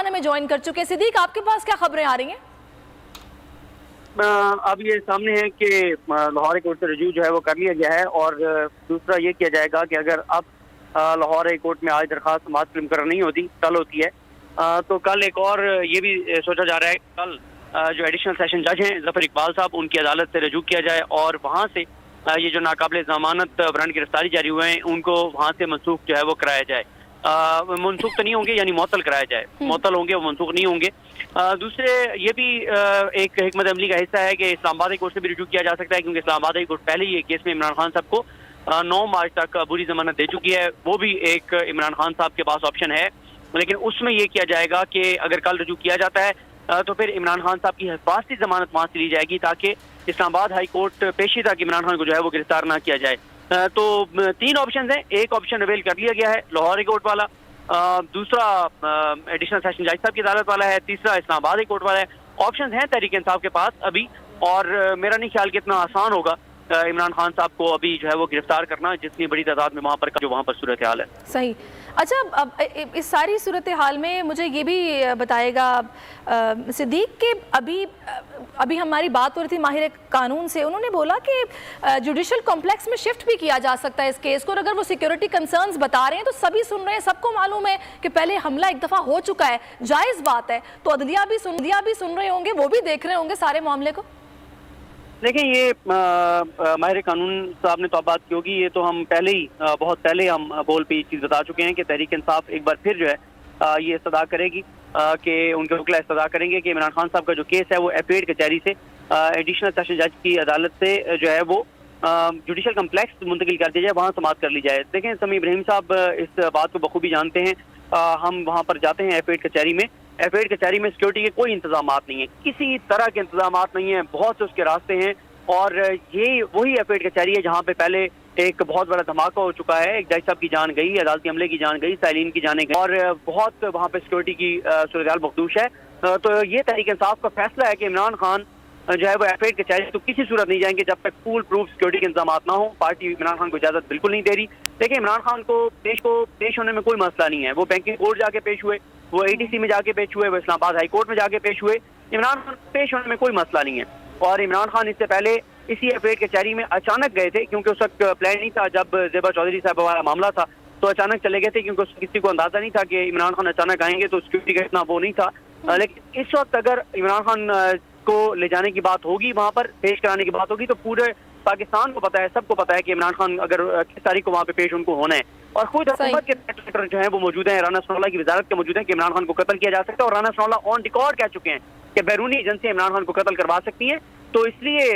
खान हमें ज्वाइन कर चुके हैं। सिद्दीक, आपके पास क्या खबरें आ रही हैं? अब ये सामने है कि लाहौर कोर्ट से रजू जो है वो कर लिया गया है, और दूसरा ये किया जाएगा कि अगर अब लाहौर कोर्ट में आज दरखास्त समाअत फिल्म कर नहीं होती, कल होती है, तो कल एक और ये भी सोचा जा रहा है कि कल जो एडिशनल सेशन जज हैं जफर इकबाल साहब, उनकी अदालत से रजू किया जाए और वहाँ से ये जो नाकाबिल जमानत वारंट गिरफ्तारी जारी हुए हैं उनको वहाँ से मनसूख जो है वो कराया जाए। मनसूख तो नहीं होंगे, यानी मुअत्तल कराया जाए, मुअत्तल होंगे वो मनसूख नहीं होंगे। दूसरे ये भी एक हिकमत अमली का हिस्सा है कि इस्लामाबाद हाई कोर्ट से भी रिजू किया जा सकता है, क्योंकि इस्लामाबाद हाई कोर्ट पहले ही एक केस में इमरान खान साहब को 9 मार्च तक बुरी जमानत दे चुकी है। वो भी एक इमरान खान साहब के पास ऑप्शन है, लेकिन उसमें ये किया जाएगा कि अगर कल रिजू किया जाता है तो फिर इमरान खान साहब की हिफाजती जमानत वहाँ से ली जाएगी, ताकि इस्लामाबाद हाई कोर्ट पेशी तक इमरान खान को जो है वो गिरफ्तार ना किया जाए। तो 3 ऑप्शन हैं। एक ऑप्शन अवेल कर लिया गया है लाहौर कोर्ट वाला, दूसरा एडिशनल सेशन जज साहब की अदालत वाला है, तीसरा इस्लामाबाद कोर्ट वाला है। ऑप्शन हैं तहरीक इंसाफ के पास अभी, और मेरा नहीं ख्याल कि इतना आसान होगा इमरान खान साहब को अभी जो है वो गिरफ्तार करना, जितनी बड़ी तादाद में वहाँ पर सूरत हाल है। सही। अच्छा, अब इस सारी सूरत हाल में मुझे ये भी बताएगा सिद्दीक कि अभी हमारी बात हो रही थी माहिर कानून से, उन्होंने बोला कि जुडिशल कॉम्प्लेक्स में शिफ्ट भी किया जा सकता है इस केस को, और अगर वो सिक्योरिटी कंसर्न्स बता रहे हैं तो सभी सुन रहे हैं, सबको मालूम है कि पहले हमला एक दफ़ा हो चुका है, जायज़ बात है, तो अदलिया भी सुन रहे होंगे, वो भी देख रहे होंगे सारे मामले को। देखिए, ये माहिर कानून साहब ने तो बात की होगी, ये तो हम पहले ही बहुत पहले हम बोल पे ये चीज़ बता चुके हैं कि तहरीक इंसाफ एक बार फिर जो है ये इस्तदा करेगी कि उनके वकील इस्तदा करेंगे कि इमरान खान साहब का जो केस है वो एपेड कचहरी से एडिशनल सेशन जज की अदालत से जो है वो जुडिशल कम्प्लेक्स मुंतकिल कर दिया जाए, वहाँ समाअत कर ली जाए। देखें, समी इब्राहिम साहब इस बात को बखूबी जानते हैं। हम वहाँ पर जाते हैं एपेड कचहरी में, एपेड कचहरी में सिक्योरिटी के कोई इंतजाम नहीं है, किसी तरह के इंतजाम नहीं है, बहुत से उसके रास्ते हैं, और ये वही एपेड कचहरी है जहाँ पे पहले एक बहुत बड़ा धमाका हो चुका है, एक जज साहब की जान गई, अदालती अमले की जान गई, साइलिन की जाने गई, और बहुत वहाँ पे सिक्योरिटी की सूरत मखदूश है। तो ये तहरीक इंसाफ का फैसला है कि इमरान खान जो है वो एपेड कचहरी तो किसी सूरत नहीं जाएंगे जब तक फुल प्रूफ सिक्योरिटी के इंतजाम ना हो। पार्टी इमरान खान को इजाजत बिल्कुल नहीं दे रही। देखिए, इमरान खान को पेश होने में कोई मसला नहीं है, वो बैंकिंग कोर्ट जाके पेश हुए, वो ATC में जाके पेश हुए, वो इस्लामाबाद हाई कोर्ट में जाके पेश हुए, इमरान खान पेश होने में कोई मसला नहीं है। और इमरान खान इससे पहले इसी एपेड कचहरी में अचानक गए थे, क्योंकि उस वक्त प्लान नहीं था, जब ज़ेबा चौधरी साहब वाला मामला था तो अचानक चले गए थे, क्योंकि किसी को अंदाजा नहीं था कि इमरान खान अचानक आएंगे, तो सिक्योरिटी का इतना वो नहीं था। लेकिन इस वक्त अगर इमरान खान को ले जाने की बात होगी, वहाँ पर पेश कराने की बात होगी, तो पूरे पाकिस्तान को पता है, सबको पता है कि इमरान खान अगर किस तारीख को वहाँ पे पेश उनको होना है, और खुद हुकूमत के सेक्रेटरी जो है वो मौजूद है, राना सनाउल्लाह की वजारत के मौजूद है कि इमरान खान को कत्ल किया जा सकता है, और राना सनाउल्लाह ऑन रिकॉर्ड कह चुके हैं कि बैरूनी एजेंसी इमरान खान को कत्ल करवा सकती है। तो इसलिए